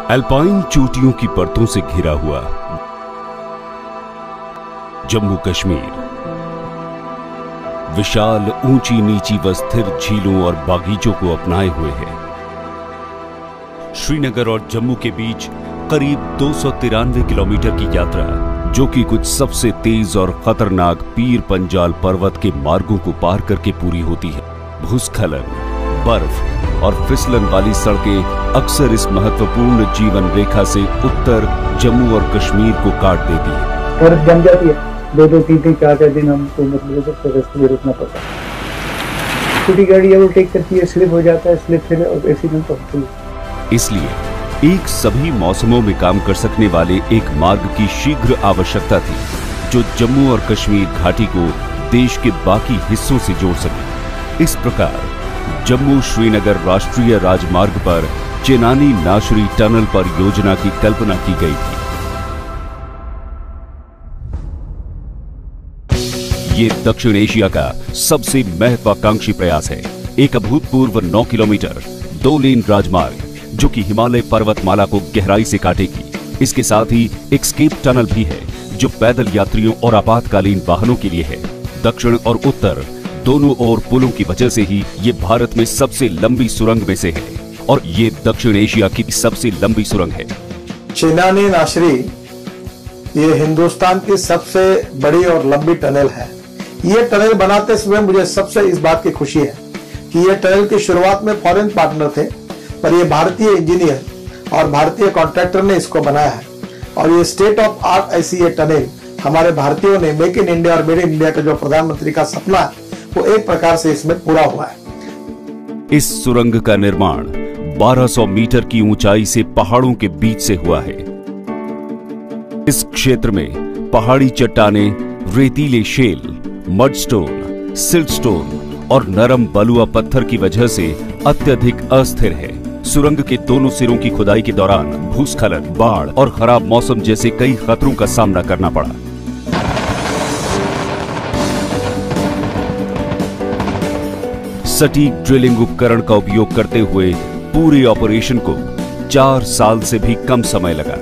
Alpine चोटियों की परतों से घिरा हुआ जम्मू कश्मीर विशाल ऊंची नीची व स्थिर झीलों और बागीचों को अपनाए हुए है। श्रीनगर और जम्मू के बीच करीब 293 किलोमीटर की यात्रा, जो कि कुछ सबसे तेज और खतरनाक पीर पंजाल पर्वत के मार्गों को पार करके पूरी होती है। भूस्खलन, बर्फ और फिसलन वाली सड़कें अक्सर इस महत्वपूर्ण जीवन रेखा से उत्तर जम्मू और कश्मीर को काट देती है। बर्फ जम जाती है, 2-2, 3-3, 4-4 दिन हमको मतलब रास्ते में रुकना पड़ता है। छोटी गाड़ी ओवरटेक करती है, स्लिप हो जाता है, स्लिप से एक्सीडेंट होती है। इसलिए एक सभी मौसमों में काम कर सकने वाले एक मार्ग की शीघ्र आवश्यकता थी, जो जम्मू और कश्मीर घाटी को देश के बाकी हिस्सों से जोड़ सके। इस प्रकार जम्मू श्रीनगर राष्ट्रीय राजमार्ग पर चेनानी नाशरी टनल परियोजना की कल्पना की गई थी। ये दक्षिण एशिया का सबसे महत्वाकांक्षी प्रयास है। एक अभूतपूर्व 9 किलोमीटर 2 लेन राजमार्ग, जो कि हिमालय पर्वतमाला को गहराई से काटेगी। इसके साथ ही एक स्केप टनल भी है, जो पैदल यात्रियों और आपातकालीन वाहनों के लिए है। दक्षिण और उत्तर दोनों ओर पुलों की वजह से ही ये भारत में सबसे लंबी सुरंग में से है, और ये दक्षिण एशिया की सबसे लंबी सुरंग है। चेनानी नाशरी ये हिंदुस्तान की सबसे बड़ी और लंबी टनल है। ये टनल बनाते समय मुझे सबसे इस बात की खुशी है कि ये टनल की शुरुआत में फॉरेन पार्टनर थे, पर ये भारतीय इंजीनियर और भारतीय कॉन्ट्रैक्टर ने इसको बनाया है। और ये स्टेट ऑफ आर्ट ऐसी ये टनल हमारे भारतीयों ने मेक इन इंडिया और मेड इन इंडिया का जो प्रधानमंत्री का सपना है, वो एक प्रकार से इसमें पूरा हुआ है। इस सुरंग का निर्माण 1200 मीटर की ऊंचाई से पहाड़ों के बीच से हुआ है। इस क्षेत्र में पहाड़ी चट्टानें, रेतीले शेल, मडस्टोन, सिल्टस्टोन और नरम बलुआ पत्थर की वजह से अत्यधिक अस्थिर है। सुरंग के दोनों सिरों की खुदाई के दौरान भूस्खलन, बाढ़ और खराब मौसम जैसे कई खतरों का सामना करना पड़ा। सटीक ड्रिलिंग उपकरण का उपयोग करते हुए पूरे ऑपरेशन को 4 साल से भी कम समय लगा,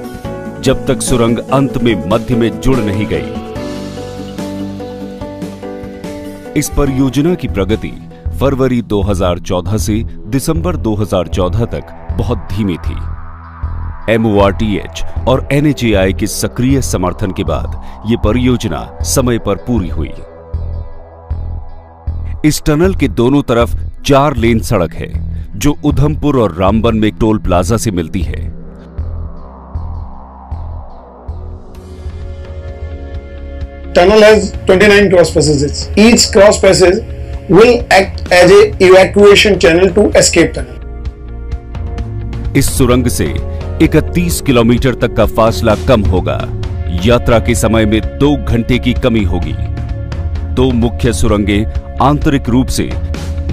जब तक सुरंग अंत में मध्य में जुड़ नहीं गई। इस परियोजना की प्रगति फरवरी 2014 से दिसंबर 2014 तक बहुत धीमी थी। MORTH और NHAI के सक्रिय समर्थन के बाद ये परियोजना समय पर पूरी हुई। इस टनल के दोनों तरफ 4 लेन सड़क है, जो उधमपुर और रामबन में टोल प्लाजा से मिलती है। Tunnel has 29 cross passages. Each cross passage will act as a evacuation channel to escape tunnel. इस सुरंग से 31 किलोमीटर तक का फासला कम होगा। यात्रा के समय में 2 घंटे की कमी होगी। 2 मुख्य सुरंगें आंतरिक रूप से,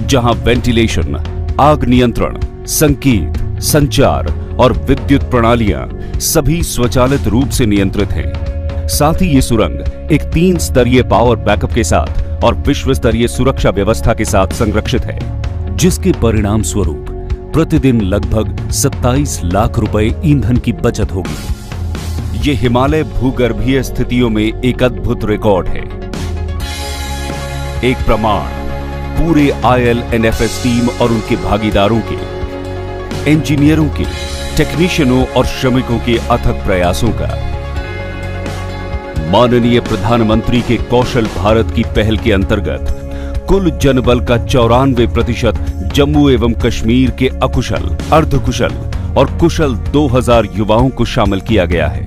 जहां वेंटिलेशन, आग नियंत्रण, संकेत, संचार और विद्युत प्रणालियां सभी स्वचालित रूप से नियंत्रित हैं। साथ ही ये सुरंग एक 3 स्तरीय पावर बैकअप के साथ और विश्व स्तरीय सुरक्षा व्यवस्था के साथ संरक्षित है, जिसके परिणाम स्वरूप प्रतिदिन लगभग 27 लाख रुपए ईंधन की बचत होगी। ये हिमालय भूगर्भीय स्थितियों में एक अद्भुत रिकॉर्ड है। एक प्रमाण पूरे ILNFS टीम और उनके भागीदारों के, इंजीनियरों के, टेक्नीशियनों और श्रमिकों के अथक प्रयासों का। माननीय प्रधानमंत्री के कौशल भारत की पहल के अंतर्गत कुल जनबल का 94% जम्मू एवं कश्मीर के अकुशल, अर्धकुशल और कुशल 2000 युवाओं को शामिल किया गया है,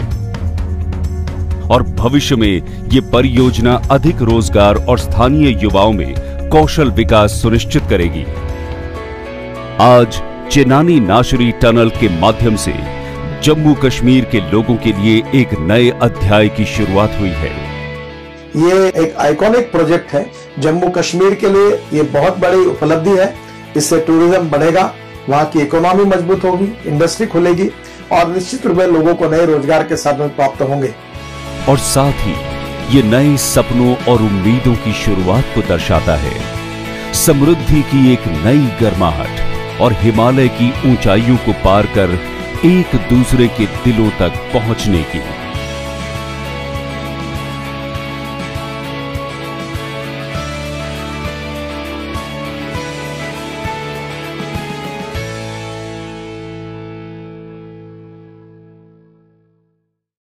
और भविष्य में ये परियोजना अधिक रोजगार और स्थानीय युवाओं में कौशल विकास सुनिश्चित करेगी। आज चेनानी नाशरी टनल के माध्यम से जम्मू कश्मीर के लोगों के लिए एक नए अध्याय की शुरुआत हुई है। ये एक आइकॉनिक प्रोजेक्ट है जम्मू कश्मीर के लिए। ये बहुत बड़ी उपलब्धि है। इससे टूरिज्म बढ़ेगा, वहाँ की इकोनॉमी मजबूत होगी, इंडस्ट्री खुलेगी और निश्चित रूप में लोगों को नए रोजगार के साधन प्राप्त होंगे। और साथ ही ये नए सपनों और उम्मीदों की शुरुआत को दर्शाता है। समृद्धि की एक नई गर्माहट और हिमालय की ऊंचाइयों को पार कर एक दूसरे के दिलों तक पहुंचने की।